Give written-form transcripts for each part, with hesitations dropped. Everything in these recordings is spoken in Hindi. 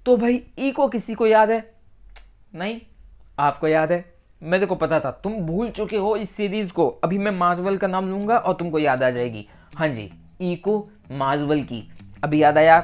तो भाई इको किसी को याद है? नहीं, आपको याद है? मेरे को पता था तुम भूल चुके हो इस सीरीज को। अभी मैं मार्वल का नाम लूंगा और तुमको याद आ जाएगी। हाँ जी, इको मार्वल की। अभी याद आया?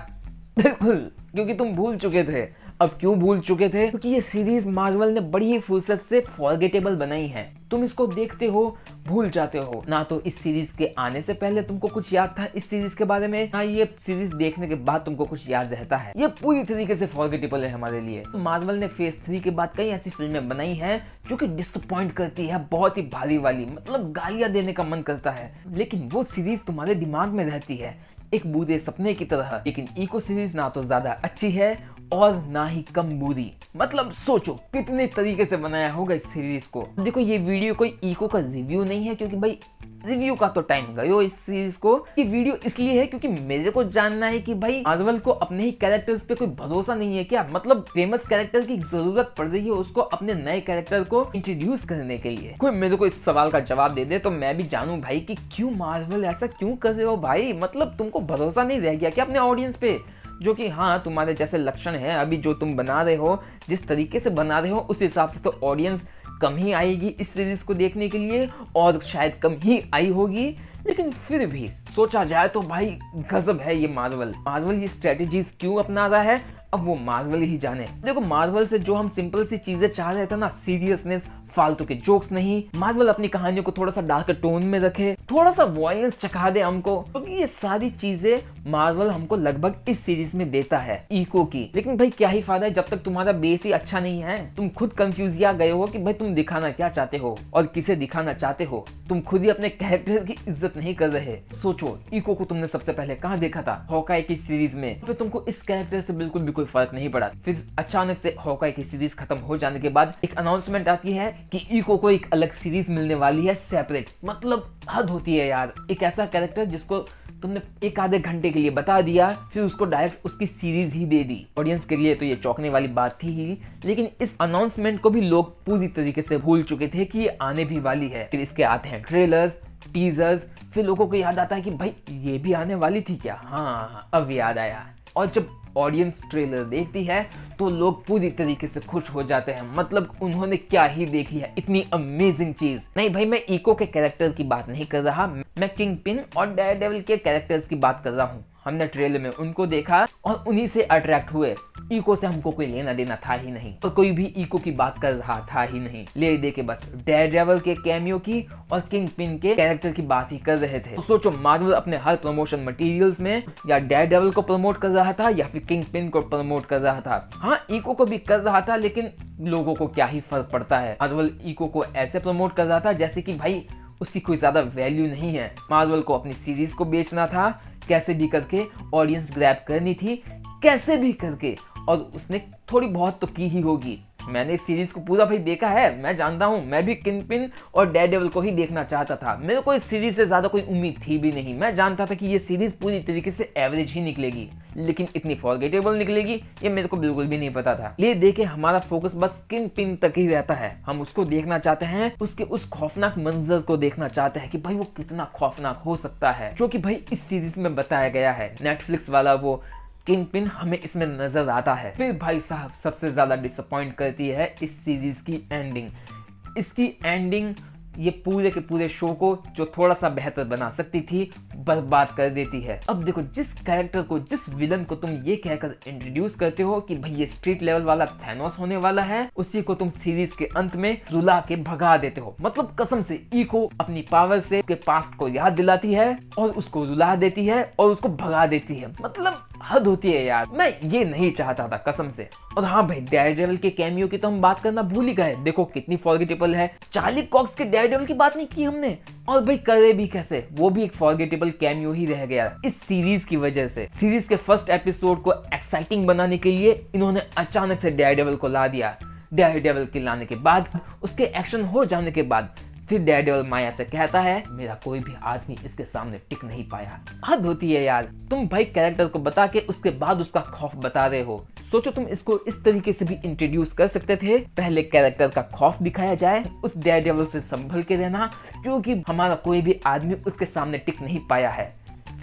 बिल्कुल, क्योंकि तुम भूल चुके थे। अब क्यों भूल चुके थे? क्योंकि ये सीरीज मार्वल ने बड़ी ही फुर्सत से फॉरगेटेबल बनाई है। तुम इसको देखते हो, भूल जाते हो ना। तो इस सीरीज के आने से पहले तुमको कुछ याद था इस सीरीज के बारे में, ना ये सीरीज देखने के बाद तुमको कुछ याद रहता है। ये पूरी तरीके से फॉरगेटेबल है हमारे लिए। मार्वल ने फेज 3 के बाद कई ऐसी फिल्में बनाई हैं जो कि डिसअपॉइंट करती है, बहुत ही भारी वाली, मतलब गालियां देने का मन करता है, लेकिन वो सीरीज तुम्हारे दिमाग में रहती है एक बुरे सपने की तरह। लेकिन इको सीरीज ना तो ज्यादा अच्छी है और ना ही कम बुरी। मतलब सोचो कितने तरीके से बनाया होगा इस सीरीज को। देखो, ये वीडियो कोई इको का रिव्यू नहीं है, क्योंकि भाई रिव्यू का तो टाइम गयो इस सीरीज को। ये वीडियो इसलिए है क्योंकि मेरे को जानना है कि भाई मार्वल को अपने ही कैरेक्टर्स पे कोई भरोसा नहीं है क्या? मतलब फेमस कैरेक्टर की जरूरत पड़ रही है उसको अपने नए कैरेक्टर को इंट्रोड्यूस करने के लिए। कोई मेरे को इस सवाल का जवाब दे दे तो मैं भी जानूं भाई कि क्यों मार्वल ऐसा क्यों कर रहे हो भाई। मतलब तुमको भरोसा नहीं रह गया क्या अपने ऑडियंस पे? जो कि हाँ, तुम्हारे जैसे लक्षण है अभी जो तुम बना रहे हो, जिस तरीके से बना रहे हो उस हिसाब से तो ऑडियंस कम ही आएगी इस सीरीज को देखने के लिए, और शायद कम ही आई होगी। लेकिन फिर भी सोचा जाए तो भाई गजब है ये मार्वल ये स्ट्रेटेजीज क्यों अपना रहा है, अब वो मार्वल ही जाने। देखो, मार्वल से जो हम सिंपल सी चीजें चाह रहे थे ना, सीरियसनेस, फालतू के जोक्स नहीं, मार्वल अपनी कहानियों को थोड़ा सा डार्क टोन में रखे, थोड़ा सा वॉयलेंस चखा दे हमको, क्योंकि ये सारी चीजें मार्वल हमको लगभग इस सीरीज में देता है इको की। लेकिन भाई क्या ही फायदा है जब तक तुम्हारा बेस ही अच्छा नहीं है। तुम खुद कंफ्यूजिया गए हो कि भाई तुम दिखाना क्या चाहते हो और किसे दिखाना चाहते हो। तुम खुद ही अपने कैरेक्टर की इज्जत नहीं कर रहे। सोचो, इको को तुमने सबसे पहले कहाँ देखा था? हॉकाई की सीरीज में। फिर तुमको इस कैरेक्टर से बिल्कुल भी कोई फर्क नहीं पड़ा। फिर अचानक से हॉकाई की सीरीज खत्म हो जाने के बाद एक अनाउंसमेंट आती है कि इको को एक अलग सीरीज मिलने वाली है, सेपरेट। मतलब हद होती है यार, एक ऐसा कैरेक्टर जिसको तुमने एक आधे घंटे के लिए बता दिया, फिर उसको डायरेक्ट उसकी सीरीज ही दे दी। ऑडियंस के लिए तो ये चौंकने वाली बात थी ही, लेकिन इस अनाउंसमेंट को भी लोग पूरी तरीके से भूल चुके थे कि ये आने भी वाली है। फिर इसके आते हैं ट्रेलर्स, टीजर्स, फिर लोगों को याद आता है कि भाई ये भी आने वाली थी क्या? हाँ, अब याद आया। और जब ऑडियंस ट्रेलर देखती है तो लोग पूरी तरीके से खुश हो जाते हैं। मतलब उन्होंने क्या ही देख लिया, इतनी अमेजिंग चीज। नहीं भाई, मैं इको के कैरेक्टर की बात नहीं कर रहा, मैं किंग पिन और डेयरडेविल के कैरेक्टर्स की बात कर रहा हूँ। हमने ट्रेलर में उनको देखा और उन्हीं से अट्रैक्ट हुए। इको से हमको कोई लेना देना था ही नहीं और कोई भी इको की बात कर रहा था ही नहीं। ले दे के बस डेयरडेविल के कैमियो की और किंग पिन के कैरेक्टर की बात ही कर रहे थे। तो सोचो, मार्वल अपने हर प्रमोशन मटेरियल्स में या डेयरडेविल को प्रमोट कर रहा था या फिर किंग पिन को प्रमोट कर रहा था। हाँ, इको को भी कर रहा था, लेकिन लोगों को क्या ही फर्क पड़ता है। मार्वल इको को ऐसे प्रमोट कर रहा था जैसे कि भाई उसकी कोई ज्यादा वैल्यू नहीं है। मार्वल को अपनी सीरीज को बेचना था, कैसे भी करके ऑडियंस ग्रैब करनी थी, कैसे भी करके, और उसने थोड़ी बहुत तो की ही होगी। मैंने इस सीरीज को पूरा भाई देखा है, मैं जानता हूँ। मैं भी किंगपिन और डेयरडेविल को ही देखना चाहता था। मेरे को इस सीरीज से ज्यादा कोई उम्मीद थी भी नहीं। मैं जानता था कि ये सीरीज पूरी तरीके से एवरेज ही निकलेगी, लेकिन इतनी फॉरगेटेबल निकलेगी ये मेरे को बिल्कुल भी नहीं पता था। ये देखे हमारा फोकस बस किंगपिन तक ही रहता है। हम उसको देखना चाहते हैं, उसके उस खौफनाक मंजर को देखना चाहते हैं कि भाई वो कितना खौफनाक हो सकता है, जो कि भाई इस सीरीज में बताया गया है। नेटफ्लिक्स वाला वो किंगपिन हमें इसमें नजर आता है। फिर भाई साहब सबसे ज्यादा डिसअपॉइंट करती है इस सीरीज की एंडिंग। इसकी एंडिंग ये पूरे के पूरे शो को जो थोड़ा सा बेहतर बना सकती थी, बर्बाद कर देती है। अब देखो, जिस कैरेक्टर को, जिस विलन को तुम ये कहकर इंट्रोड्यूस करते हो कि भाई ये स्ट्रीट लेवल वाला थैनोस होने वाला है, उसी को तुम सीरीज के अंत में रुला के भगा देते हो। मतलब कसम से इको अपनी पावर से उसके पास्ट को याद दिलाती है और उसको रुला देती है और उसको भगा देती है। मतलब हद होती है यार, मैं ये नहीं चाहता था कसम से। और हाँ भाई, डेयरडेविल के कैमियो की तो हम बात करना भूल ही गए। देखो कितनी फॉरगेटेबल है। चार्ली कॉक्स के डेयरडेविल की बात नहीं की हमने, और भाई करे भी कैसे, वो भी एक फॉरगेटेबल कैमियो ही रह गया इस सीरीज की वजह से। सीरीज के फर्स्ट एपिसोड को एक्साइटिंग बनाने के लिए इन्होंने अचानक से डेयरडेविल को ला दिया। डेयरडेविल के लाने के बाद, उसके एक्शन हो जाने के बाद, फिर डेयरडेविल माया से कहता है मेरा कोई भी आदमी इसके सामने टिक नहीं पाया। हद होती है यार, तुम भाई कैरेक्टर को बता के उसके बाद उसका खौफ बता रहे हो। सोचो तुम इसको इस तरीके से भी इंट्रोड्यूस कर सकते थे। पहले कैरेक्टर का खौफ दिखाया जाए, उस डेयरडेविल से संभल के रहना, क्योंकि हमारा कोई भी आदमी उसके सामने टिक नहीं पाया है।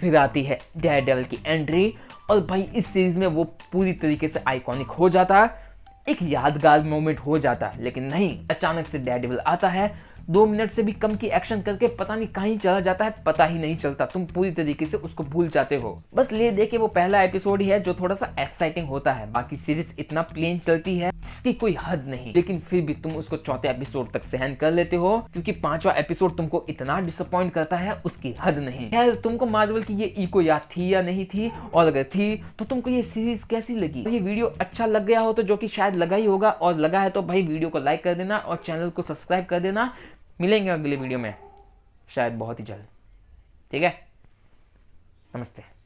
फिर आती है डेयरडेविल की एंट्री, और भाई इस सीरीज में वो पूरी तरीके से आइकॉनिक हो जाता है, एक यादगार मोमेंट हो जाता है। लेकिन नहीं, अचानक से डेयरडेविल आता है, 2 मिनट से भी कम की एक्शन करके पता नहीं कहीं चला जाता है, पता ही नहीं चलता, तुम पूरी तरीके से उसको भूल जाते हो। बस ले दे के वो पहला एपिसोड ही है जो थोड़ा सा एक्साइटिंग होता है, बाकी सीरीज इतना प्लेन चलती है जिसकी कोई हद नहीं। लेकिन फिर भी तुम उसको चौथे एपिसोड तक सहन कर लेते हो, क्योंकि 5वां एपिसोड तुमको इतना डिसअपॉइंट करता है उसकी हद नहीं। खैर, तुमको मार्वल की ये इको याद थी या नहीं थी, और अगर थी तो तुमको ये सीरीज कैसी लगी? ये वीडियो अच्छा लग गया हो तो, जो कि शायद लगा ही होगा, और लगा है तो भाई वीडियो को लाइक कर देना और चैनल को सब्सक्राइब कर देना। मिलेंगे अगले वीडियो में शायद बहुत ही जल्द। ठीक है, नमस्ते।